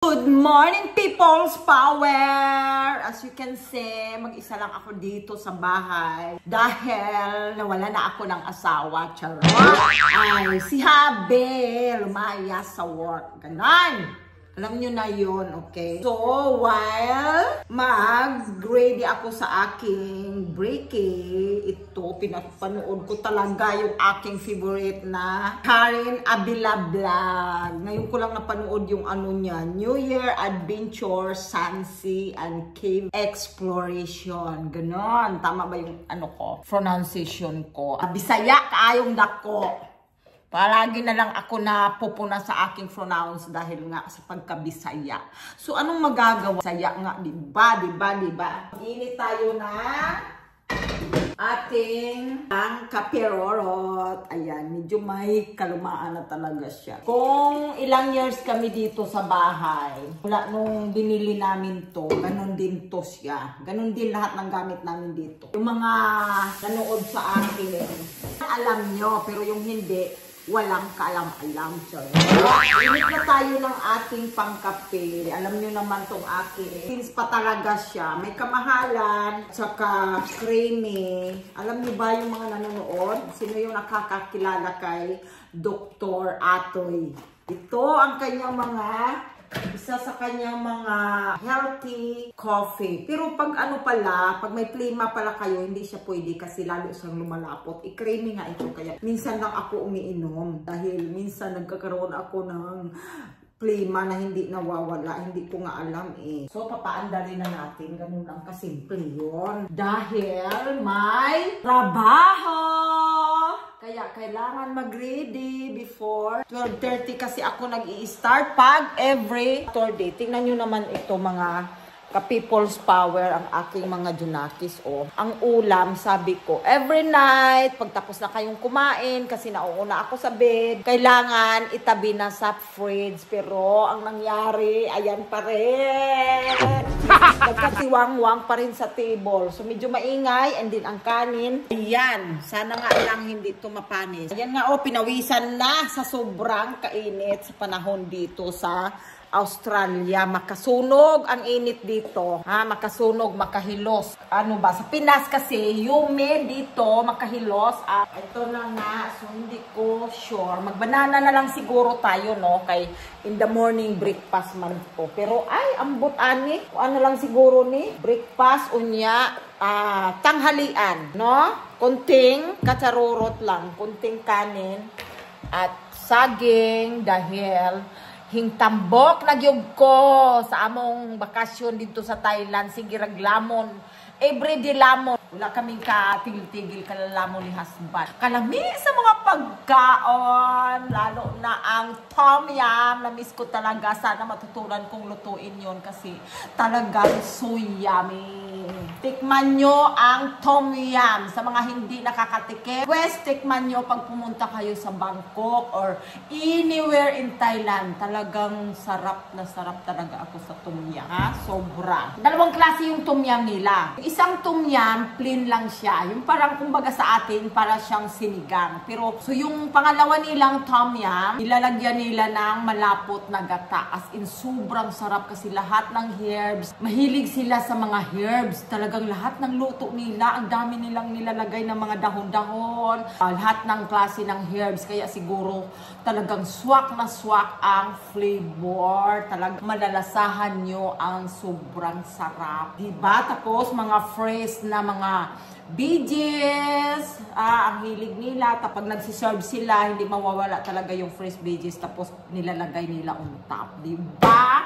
Good morning, people's power! As you can see, mag-isa lang ako dito sa bahay dahil nawala na ako ng asawa. Charot! Ay, si Habe lumayas sa work. Ganon! Alam nyo na yun, okay? So, while mag-ready ako sa aking breaking, ito, pinapanood ko talaga yung aking favorite na Karen Avila Vlog. Ngayon ko lang napanood yung ano niya, New Year Adventure, Sunsea, and Cave Exploration. Ganon. Tama ba yung ano ko? Pronunciation ko. Bisaya kaayong dako. Palagi na lang ako na pupuna sa aking pronounce dahil nga sa pagkabisaya. So, anong magagawa? Saya nga, diba? Init tayo na ating ang kapirorot. Ayan, medyo may kalumaan na talaga siya. Kung ilang years kami dito sa bahay, wala nung binili namin to, ganun din to siya. Ganun din lahat ng gamit namin dito. Yung mga nanood sa akin, alam nyo, pero yung hindi, walang kaalam-alam. Init na tayo ng ating pangkape. Alam nyo naman tong akin. Since pa talaga siya, may kamahalan, tsaka creamy. Alam nyo ba yung mga nanonood? Sino yung nakakakilala kay Dr. Atoy? Ito ang kanyang isa sa kanyang mga healthy coffee. Pero pag ano pala, pag may plima pala kayo, hindi siya pwede kasi lalo siyang lumalapot. I-creamy nga ito. Kaya minsan lang ako umiinom dahil minsan nagkakaroon ako ng plima na hindi nawawala. Hindi ko nga alam eh. So, papaandali na natin. Ganun lang kasimple yun. Dahil may trabaho! Kaya kailangan mag-ready before 12:30 kasi ako nag-i-start pag every Saturday. Tingnan nyo naman ito mga ka-people's power ang aking mga junakis. Oh. Ang ulam, sabi ko, every night, pagtapos na kayong kumain, kasi nauuna ako sa bed, kailangan itabi na sa fridge. Pero ang nangyari, ayan pa rin. Nagkatiwang-wang pa rin sa table. So medyo maingay, and then ang kanin, ayan, sana nga lang hindi ito mapanis. Ayan nga, oh, pinawisan na sa sobrang kainit sa panahon dito sa Australia. Makasunog ang init dito. Ha? Makasunog, makahilos. Ano ba? Sa Pinas kasi, humid dito, makahilos. Ito na nga. So, hindi ko sure. Magbanana na lang siguro tayo, no? Kay in the morning breakfast man po. Pero, ay, ambot ani. Ano lang siguro ni? Breakfast, unya, tanghalian, no? Kunting katsarurot lang. Kunting kanin. At saging dahil hingtambok nagyog ko sa among bakasyon dito sa Thailand. Sige, raglamon. Everyday lamon. Wala kaming katigil-tigil kalalamon ni husband. Kalami sa mga pagkaon. Lalo na ang tom yum. Namiss ko talaga. Sana matutunan kong lutuin yon kasi talagang so yummy. Tikman nyo ang tom yum. Sa mga hindi nakakatikim, pwes tikman nyo pag pumunta kayo sa Bangkok or anywhere in Thailand. Talagang sarap na sarap talaga ako sa tom yum. Ha? Sobra. Dalawang klase yung tom yum nila. Isang tom yum, plain lang siya. Yung parang kumbaga sa atin, para siyang sinigang. Pero, so yung pangalawa nilang tom yum, nilalagyan nila ng malapot na gata. As in, sobrang sarap kasi lahat ng herbs. Mahilig sila sa mga herbs. Talagang lahat ng luto nila, ang dami nilang nilalagay ng mga dahon-dahon. Lahat ng klase ng herbs. Kaya siguro talagang swak na swak ang flavor. Talagang malalasahan nyo ang sobrang sarap. Diba? Tapos, mga fresh na mga veggies, ang hilig nila. Kapag nagsiserve sila, hindi mawawala talaga yung fresh veggies. Tapos nilalagay nila on top. Diba?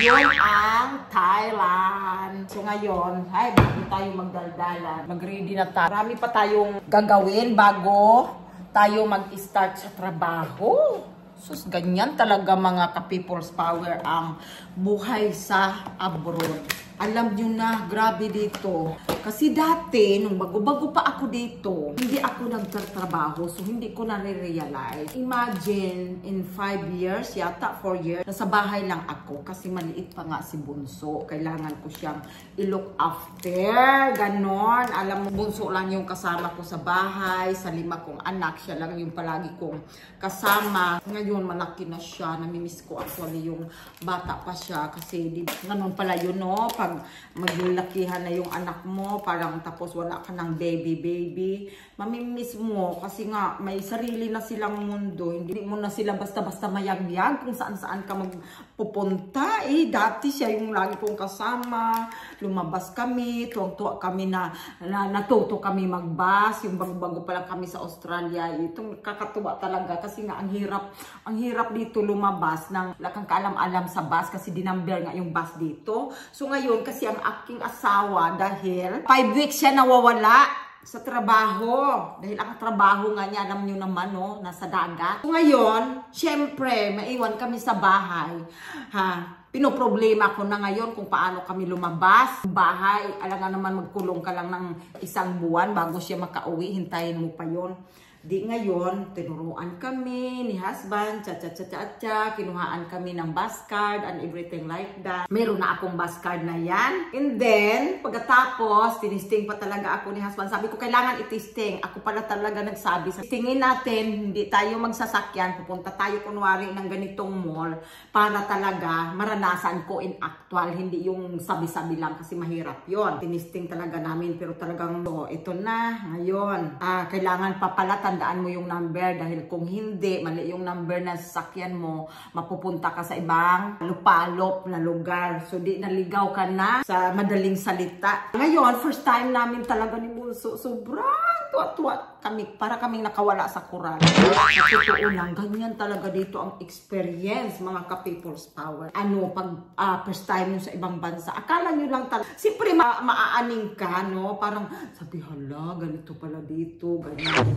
Yun ang Thailand. So ngayon, ay, bago tayo magdaldalan, mag-ready na tayo. Marami pa tayong gagawin bago tayo mag-start sa trabaho. Sus, ganyan talaga mga ka-people's power ang buhay sa abroad. Alam nyo na, grabe dito. Kasi dati, nung bago-bago pa ako dito, hindi ako nagtatrabaho. So, hindi ko na-realize. Imagine, in 5 years, yata 4 years, nasa bahay lang ako. Kasi maliit pa nga si Bunso. Kailangan ko siyang i-look after. Ganon. Alam mo, Bunso lang yung kasama ko sa bahay. Sa 5 kong anak, siya lang yung palagi kong kasama. Ngayon, Ngayon, malaki na siya. Namimiss ko actually yung bata pa siya. Kasi ganun pala yun, no? Pag maglalakihan na yung anak mo, parang tapos wala ka ng baby. Mamimiss mo. Kasi nga, may sarili na silang mundo. Hindi mo na sila basta-basta mayagyag kung saan-saan ka magpupunta. Dati siya yung lagi kong kasama. Lumabas kami. Tuwang-tuwa kami na natuto kami magbas. Yung bago-bago pa lang kami sa Australia. Itong kakatuwa talaga. Kasi nga, ang hirap dito lumabas nang wala kang kaalam-alam sa bus kasi dinumber nga yung bus dito. So ngayon kasi ang aking asawa dahil 5 weeks siya nawawala sa trabaho. Dahil ang trabaho nga niya, alam nyo naman, no, nasa dagat. So ngayon, syempre, maiwan kami sa bahay. Pinoproblema ko na ngayon kung paano kami lumabas. Bahay, alam nga naman magkulong ka lang ng 1 buwan bago siya makauwi. Hintayin mo pa yon. Di ngayon, tinuruan kami ni husband, kinuhaan kami ng bus card and everything like that. Meron na akong bus card na yan. And then, pagkatapos, tinisting pa talaga ako ni husband. Sabi ko, kailangan itisting. Ako pala talaga nagsabi. Tingin natin, hindi tayo magsasakyan. Pupunta tayo kunwari ng ganitong mall para talaga maranasan ko in actual. Hindi yung sabi-sabi lang kasi mahirap yon. Tinisting talaga namin. Pero talagang, ito na. Ngayon, kailangan pa pala tandaan mo yung number dahil kung hindi, mali yung number na sasakyan mo, mapupunta ka sa ibang lupalop na lugar. So, di naligaw ka na sa madaling salita. Ngayon, first time namin talaga ni Bunso, sobrang tuwa-tuwa kami, para kaming nakawala sa Quran. Totoo lang, ganyan talaga dito ang experience, mga ka-people's power. Pag first time nyo sa ibang bansa, akala nyo lang talaga, siyempre maaaning ka, no? Parang, sabi, hala, ganito pala dito, ganyan.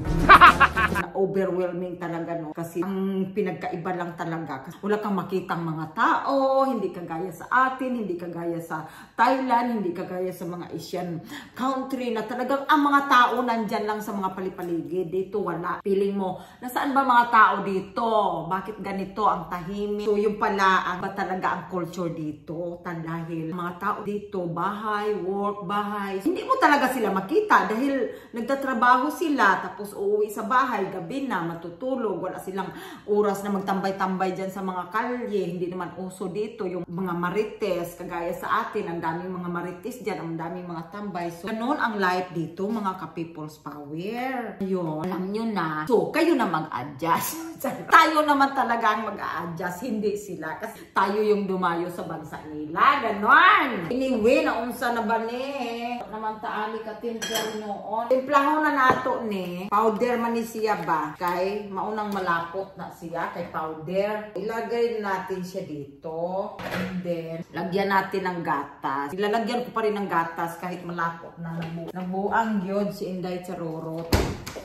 Overwhelming talaga, no? Kasi ang pinagkaiba lang talaga. Kasi wala kang makitang mga tao, hindi kagaya sa atin, hindi kagaya sa Thailand, hindi kagaya sa mga Asian country na talagang ang mga tao nandyan lang sa mga paligid. Dito wala. Feeling mo, nasaan ba mga tao dito? Bakit ganito ang tahimik? So yung pala, ba talaga ang culture dito? Dahil mga tao dito, bahay, work, bahay. Hindi mo talaga sila makita dahil nagtatrabaho sila tapos uuwi sa bahay, gabi na, matutulog, wala silang oras na magtambay-tambay dyan sa mga kalye. Hindi naman uso dito yung mga marites, kagaya sa atin, ang daming mga marites dyan, ang daming mga tambay. So, ganun ang life dito, mga ka-people's power. Yun, alam nyo na. So, kayo na mag-adjust. Tayo naman talaga ang mag-a-adjust, hindi sila. Kasi tayo yung dumayo sa bansa nila. Ganon! Anyway, naunsa na ba ni? Naman taali ka timpla noon. Timplahon na nato ni. Powder man ni siya ba? Kay maunang malapot na siya kay powder. Ilagay natin siya dito. And then, lagyan natin ng gatas. Ilalagyan ko pa rin ng gatas kahit malapot na. Nabuang yun si Inday Charorot.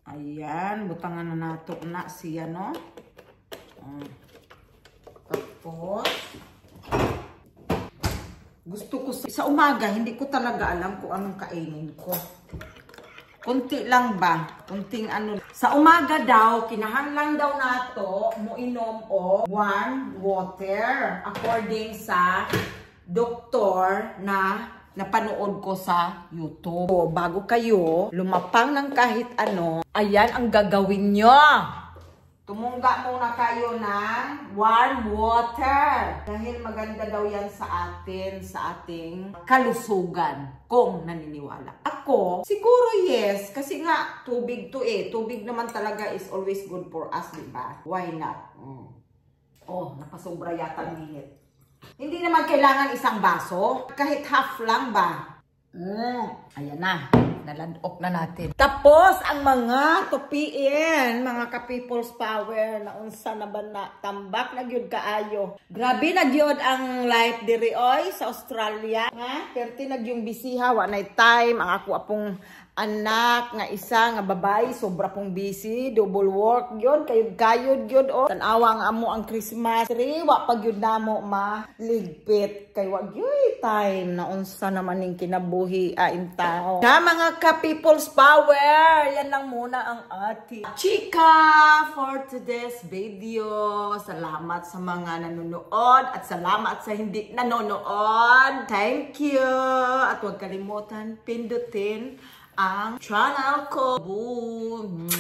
Ayan, butangan na nato na siya, no? Tapos, gusto ko sa umaga, hindi ko talaga alam kung anong kainin ko. Kunti lang ba? Kunting ano. Sa umaga daw, kinahanglan daw nato moinom o warm water according sa doktor na napanood ko sa YouTube. So, bago kayo lumapang ng kahit ano, ayan ang gagawin nyo. Tumungga muna kayo ng warm water. Dahil maganda daw yan sa atin, sa ating kalusugan. Kung naniniwala. Ako, siguro yes. Kasi nga, tubig to eh. Tubig naman talaga is always good for us, diba? Why not? Oh, napasobra yata ang minute. Hindi naman kailangan isang baso. Kahit half lang ba? Ayan na. Nalandok na natin. Tapos, ang mga tupiin, mga ka-people's power, na unsa na ba na tambak na gyud kaayo. Grabe na gyud ang life diri oy sa Australia. Ha? Perti na yung bisiha, wa na time. Ang ako apong anak nga isa nga babae, sobra pong busy, double work yun, kayod yun, o. Tanawang amo ang Christmas tree, wa pag yun namo maligpit, kay wag yun time, na unsa naman yung kinabuhi in tao. Na mga ka-people's power, yan lang muna ang ating chika for today's video. Salamat sa mga nanonood at salamat sa hindi nanonood. Thank you! At huwag kalimutan pindutin ang channel ko. Boom!